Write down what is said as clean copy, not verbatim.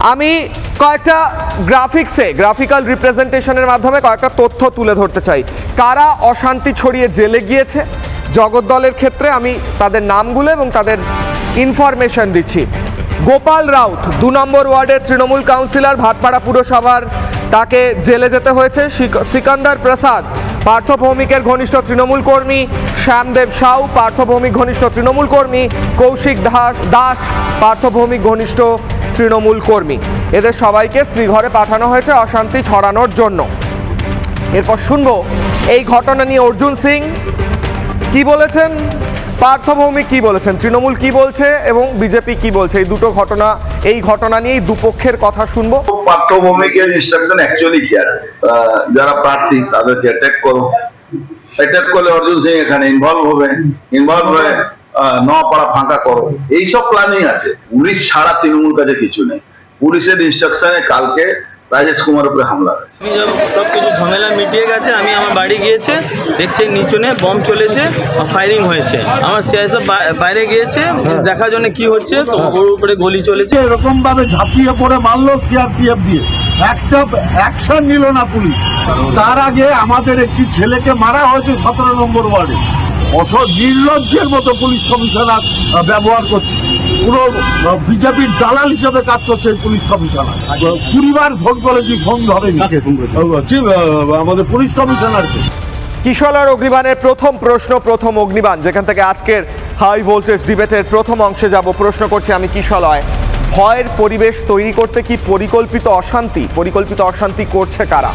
আমি কয়েকটা গ্রাফিক্যাল রিপ্রেজেন্টেশনের মাধ্যমে কয়েকটা তথ্য তুলে ধরতে চাই। কারা অশান্তি ছড়িয়ে জেলে গিয়েছে জগদ্দলের ক্ষেত্রে আমি তাদের নামগুলো এবং তাদের ইনফরমেশন দিচ্ছি। গোপাল রাউত 2 নম্বর ওয়ার্ডের তৃণমূল কাউন্সিলর, ভাটপাড়া পুরসভার, তাকে জেলে যেতে হয়েছে। সিকান্দার প্রসাদ পার্থ ভৌমিকের ঘনিষ্ঠ তৃণমূল কর্মী, শ্যামদেব সাউ পার্থ ভৌমিক ঘনিষ্ঠ তৃণমূল কর্মী, কৌশিক দাস পার্থ ভৌমিক ঘনিষ্ঠ তৃণমূল কর্মী। এদের সবাইকে শ্রীঘরে পাঠানো হয়েছে অশান্তি ছড়ানোর জন্য। এরপর শুনবো এই ঘটনা নিয়ে অর্জুন সিং কি বলেছেন, পার্থ ভৌমিক কি বলেছেন, তৃণমূল কি বলছে এবং বিজেপি কি বলছে। এই ঘটনা নিয়েই দুপক্ষের কথা শুনবো। পার্থ ভৌমিকের ইনস্ট্রাকশন অ্যাকচুয়ালি কি আছে, যারা প্রার্থী তাদেরকে অ্যাটাক করলে অর্জুন সিং এখানে ইনভলভ হয়ে নপাড়া ফাঁকা করো, এইসব প্ল্যানিং আছে। পুলিশ ছাড়া তৃণমূল কাছে কিছু নেই। পুলিশের ইনস্ট্রাকশনে কালকে রাজেশ কুমার উপরে হামলা হয়েছে। সব কিছু ঝামেলা মিটিয়ে গেছে। আমি আমার বাড়ি গিয়েছে, দেখছে নিচনে বম চলেছে, ফায়ারিং হয়েছে। আমার সিআই সাহেব বাইরে গিয়েছে দেখার জন্য কি হচ্ছে, তো ওর উপরে গুলি চলেছে। এরকম ভাবে ঝাঁপিয়ে পড়ে মারলো সিআরপিএফ দিয়ে, একটা অ্যাকশন নিল না পুলিশ। তার আগে আমাদের একটি ছেলেকে মারা হয়েছে 17 নম্বর ওয়ার্ডে। নির্লজ্জের মতো পুলিশ কমিশনার ব্যবহার করছে, পুরো বিজেপির দালাল হিসেবে কাজ করছে পুলিশ কমিশনার। 20 বার ফোন করেছি, ফোন ধরেনি আমাদের পুলিশ কমিশনারকে। কিশলয় অগ্নিবাণের প্রথম অগ্নিবাণ, যেখান থেকে আজকের হাই ভোল্টেজ ডিবেটের প্রথম অংশে যাব। প্রশ্ন করছি আমি কিশলয়, ভয়ের পরিবেশ তৈরি করতে কি পরিকল্পিত অশান্তি করছে কারা?